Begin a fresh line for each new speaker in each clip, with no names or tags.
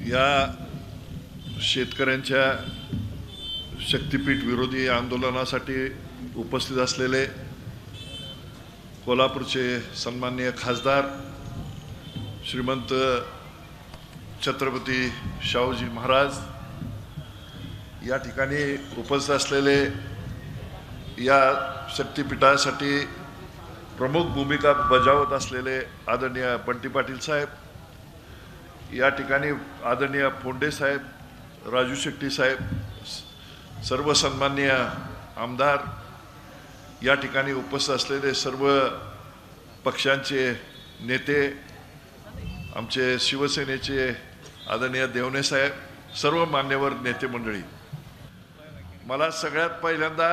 या शेतकऱ्यांच्या शक्तीपीठ विरोधी आंदोलनासाठी उपस्थित असलेले कोल्हापूरचे सन्माननीय खासदार श्रीमंत छत्रपती शाहूजी महाराज, या ठिकाणी उपस्थित असलेले या शक्तीपीठासाठी प्रमुख भूमिका बजावत असलेले आदरणीय बंटी पाटील साहेब, या ठिकाणी आदरणीय फोंडे साहेब, राजू शेट्टी साहेब, सर्व सन्माननीय आमदार, या ठिकाणी उपस्थित असलेले सर्व पक्षांचे नेते, आमचे शिवसेनेचे आदरणीय देवणे साहेब, सर्व मान्यवर नेते मंडळी, मला सगळ्यात पहिल्यांदा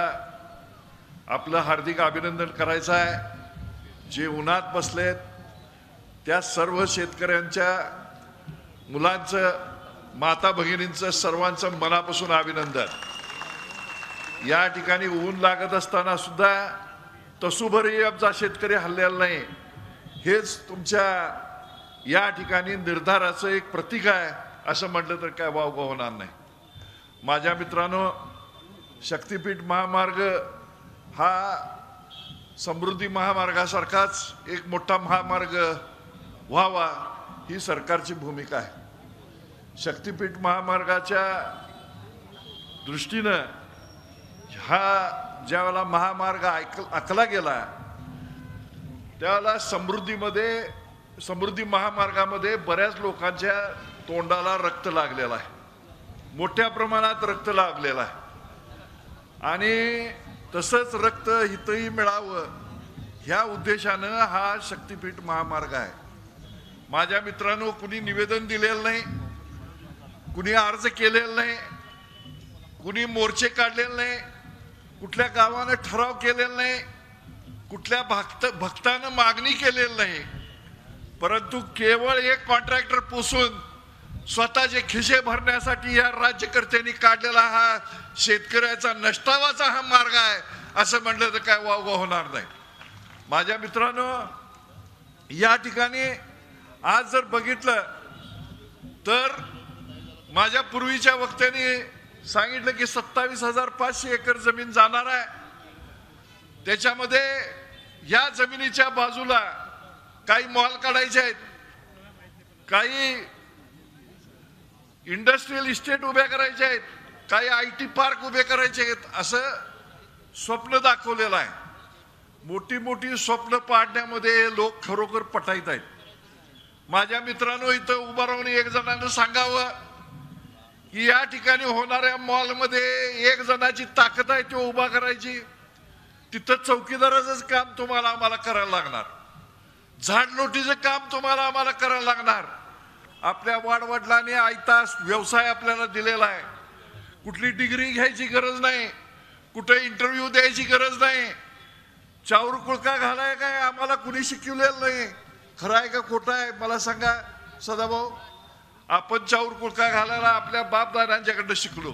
आपलं हार्दिक अभिनंदन करायचं आहे। जे उन्हात बसलेत त्या सर्व शेतकऱ्यांच्या मुलांचं, माता भगिनींचं, सर्वांचं मनापासून अभिनंदन। या ठिकाणी ऊन लागत असताना सुद्धा तसूभरही आमचा शेतकरी हल्लेला नाही, हेच तुमच्या या ठिकाणी निर्धाराचं एक प्रतीक आहे असं म्हटलं तर काय वावगं होणार नाही। माझ्या मित्रांनो, शक्तीपीठ महामार्ग हा समृद्धी महामार्गासारखाच एक मोठा महामार्ग व्हावा ही सरकारची भूमिका आहे। शक्तीपीठ महामार्गाच्या दृष्टीनं हा ज्यावेळेला महामार्ग आखला गेला त्यावेळेला समृद्धी महामार्गामध्ये बऱ्याच लोकांच्या तोंडाला रक्त लागलेला आहे, मोठ्या प्रमाणात रक्त लागलेला आहे आणि तसंच रक्त हितही मिळावं ह्या उद्देशानं हा शक्तीपीठ महामार्ग आहे। माझ्या मित्रांनो, कुणी निवेदन दिलेलं नाही, कुणी अर्ज केलेला नाही, कुणी मोर्चे काढलेले नाही, कुठल्या गावानं ठराव केलेला नाही, कुठल्या भक्तानं मागणी केलेली नाही, परंतु केवळ एक कॉन्ट्रॅक्टर पुसून स्वतःचे खिसे भरण्यासाठी या राज्यकर्त्यांनी काढलेला हा शेतकऱ्याचा नष्टावाचा हा मार्ग आहे असं म्हटलं तर काय वावगं होणार नाही। माझ्या मित्रांनो, या ठिकाणी आज जर बघितलं तर माझ्या पूर्वीच्या वक्त्यांनी सांगितलं की 27,500 एकर जमीन जाणार आहे। त्याच्यामध्ये या जमिनीच्या बाजूला काही मॉल काढायचे आहेत, काही इंडस्ट्रियल इस्टेट उभे करायचे आहेत, काही IT पार्क उभे करायचे आहेत, असं स्वप्न दाखवलेलं आहे। मोठी मोठी स्वप्न पाडण्यामध्ये लोक खरोखर पटाईत आहेत। माझ्या मित्रांनो, इथं उभं राहून एक जणांना सांगावं की या ठिकाणी होणाऱ्या मॉलमध्ये एक जणाची ताकद आहे ती उभा करायची, तिथं चौकीदाराचं काम तुम्हाला आम्हाला करायला लागणार, झाडलोटीचं काम तुम्हाला आम्हाला करायला लागणार। आपल्या वाडवडिलांनी आयता व्यवसाय आपल्याला दिलेला आहे, कुठली डिग्री घ्यायची गरज नाही, कुठे इंटरव्ह्यू द्यायची गरज नाही, चाऊर कुळका घालाय काय आम्हाला कुणी शिकवलेलं नाही। खरं आहे का खोटं आहे मला सांगा सदाभाऊ? आपण चाऊर कुळका घालायला आपल्या बापदादांच्याकडनं शिकलो,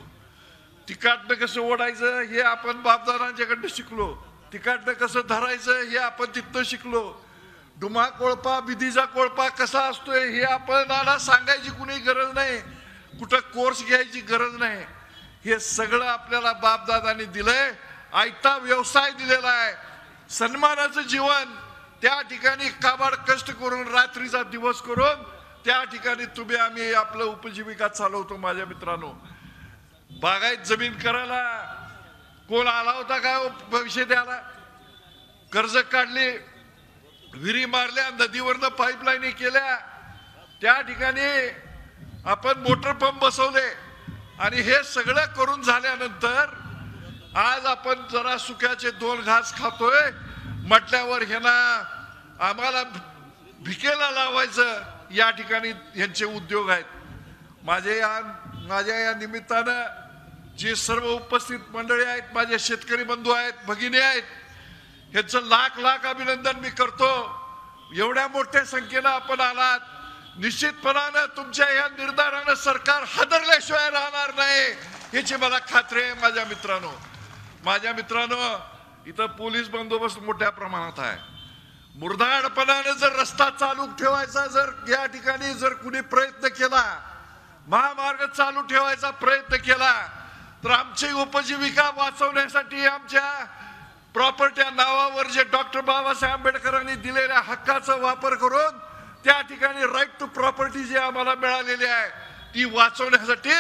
तिकाटनं कसं ओढायचं हे आपण बापदादांच्याकडनं शिकलो, तिकाटनं कसं धरायचं हे आपण तिथनं शिकलो, डुमा कोळपा बिदीचा कोळपा कसा असतोय हे आपल्याला सांगायची कुणी गरज नाही, कुठं कोर्स घ्यायची गरज नाही, हे सगळं आपल्याला बापदादांनी दिलंय। आयता व्यवसाय दिलेला आहे, सन्मानाचं जीवन, त्या ठिकाणी काबाड कष्ट करून रात्रीचा दिवस करून त्या ठिकाणी तुम्ही आम्ही आपलं उपजीविका चालवतो। माझ्या मित्रांनो, बागायत जमीन करायला कोण आला होता का भविष्य द्यायला? कर्ज काढली, विहिरी मारल्या, नदीवरनं पाईपलाईन केल्या, त्या ठिकाणी आपण मोटर पंप बसवले आणि हे सगळं करून झाल्यानंतर आज आपण जरा सुक्याचे 2 घास खातोय म्हटल्यावर ह्यांना आम्हाला भिकेला लावायचं, या ठिकाणी यांचे उद्योग आहेत। माझ्या या निमित्तानं जे सर्व उपस्थित मंडळी आहेत, माझे शेतकरी बंधू आहेत, भगिनी आहेत, ह्याचं लाख लाख अभिनंदन मी करतो। एवढ्या मोठ्या संख्येनं आपण आलात, निश्चितपणानं तुमच्या या निर्धारानं सरकार हादरल्याशिवाय राहणार नाही याची मला खात्री आहे। माझ्या मित्रांनो, इथं पोलीस बंदोबस्त मोठ्या प्रमाणात आहे। मुरदाडपणाने जर रस्ता चालू ठेवायचा जर या ठिकाणी जर कुणी प्रयत्न केला, महामार्ग चालू ठेवायचा प्रयत्न केला तर आमची उपजीविका वाचवण्यासाठी आमच्या प्रॉपर्ट्या नावावर जे डॉक्टर बाबासाहेब आंबेडकरांनी दिलेल्या हक्काचा वापर करून त्या ठिकाणी राईट टू प्रॉपर्टी जी आम्हाला मिळालेली आहे ती वाचवण्यासाठी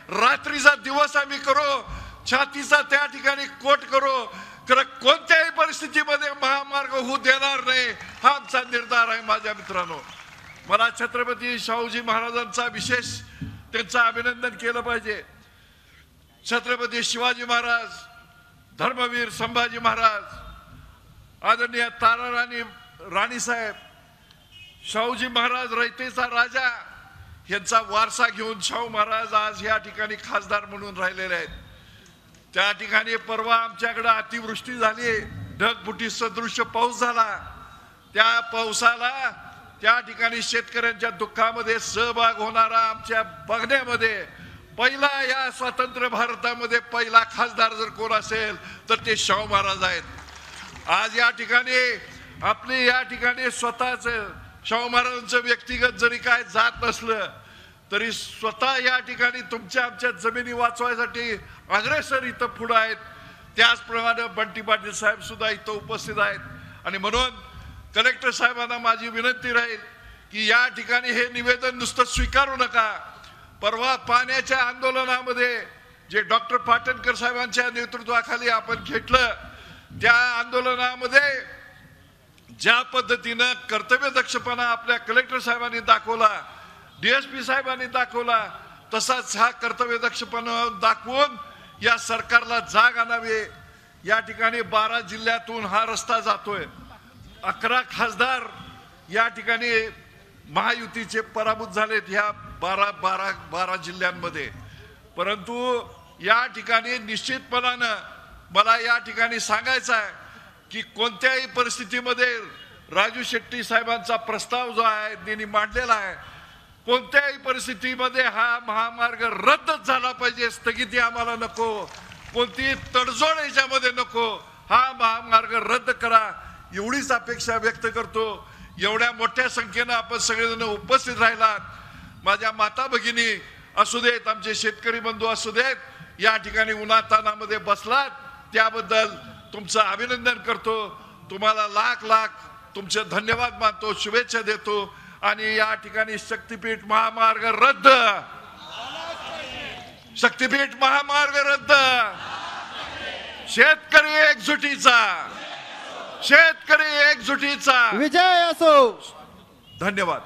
रात्रीचा दिवस आम्ही करू, छातीचा त्या ठिकाणी कोट करू, खरं कोणत्याही परिस्थितीमध्ये महामार्ग होऊ देणार नाही हा आमचा निर्धार आहे. माझ्या मित्रांनो, मला छत्रपती शाहूजी महाराजांचा विशेष त्यांचं अभिनंदन केलं पाहिजे. छत्रपती शिवाजी महाराज, धर्मवीर संभाजी महाराज, आदरणीय ताराराणी राणीसाहेब, शाहूजी महाराज रयतेचा राजा यांचा वारसा घेऊन शाहू महाराज आज या ठिकाणी खासदार म्हणून राहिलेले आहेत. त्या ठिकाणी परवा आमच्याकडे अतिवृष्टी झाली, ढगफुटी सदृश्य पाऊस झाला. त्या पावसाला त्या ठिकाणी शेतकऱ्यांच्या दुःखामध्ये सहभाग होणारा आमच्या बघण्यामध्ये पहिला या स्वतंत्र भारतामध्ये पहिला खासदार जर कोण असेल तर ते शाहू महाराज आहेत. आज या ठिकाणी आपले या ठिकाणी स्वतःच शाहू महाराजांचं व्यक्तिगत जरी काय जात नसलं तरी स्वतः या ठिकाणी तुमच्या आमच्या जमिनी वाचवायसाठी अग्रेसर इथं पुढे आहेत. त्याचप्रमाणे बंटी पाटील साहेब सुद्धा इथं उपस्थित आहेत. आणि म्हणून कलेक्टर साहेबांना माझी विनंती राहील की या ठिकाणी हे निवेदन नुसतं स्वीकारू नका. परवा पाण्याच्या आंदोलनामध्ये जे डॉक्टर पाटणकर साहेबांच्या नेतृत्वाखाली आपण घेतलं त्या आंदोलनामध्ये ज्या पद्धतीनं कर्तव्यदक्षपणा आपल्या कलेक्टर साहेबांनी दाखवला, डीएसपी साहेबांनी दाखवला, तसाच हा कर्तव्यदक्षपणा दाखवून या सरकारला जाग आणावी. या ठिकाणी 12 जिल्ह्यातून हा रस्ता जातोय. 11 खासदार या ठिकाणी महायुतीचे पराभूत झालेत ह्या 12 जिल्ह्यांमध्ये. परंतु या ठिकाणी निश्चितपणानं मला या ठिकाणी सांगायचं आहे की कोणत्याही परिस्थितीमध्ये राजू शेट्टी साहेबांचा प्रस्ताव जो आहे त्यांनी मांडलेला आहे, कोणत्याही परिस्थितीमध्ये हा महामार्ग रद्दच झाला पाहिजे. स्थगिती आम्हाला नको, कोणतीही तडजोड याच्यामध्ये नको, हा महामार्ग रद्द करा एवढीच अपेक्षा व्यक्त करतो. एवढ्या मोठ्या संख्येनं आपण सगळेजण उपस्थित राहिलात, माझ्या माता भगिनी असू देत, आमचे शेतकरी बंधू असू देत, या ठिकाणी उन्हातानामध्ये बसलात त्याबद्दल तुमचं अभिनंदन करतो. तुम्हाला लाख लाख तुमचे धन्यवाद मानतो, शुभेच्छा देतो. आणि या ठिकाणी शक्तीपीठ महामार्ग रद्द, शक्तीपीठ महामार्ग रद्द, शेतकरी एकजुटीचा, शेतकरी एकजुटीचा
विजय असो.
धन्यवाद.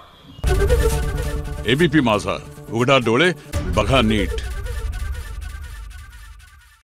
एबीपी माझा, उघडा डोळे बघा नीट.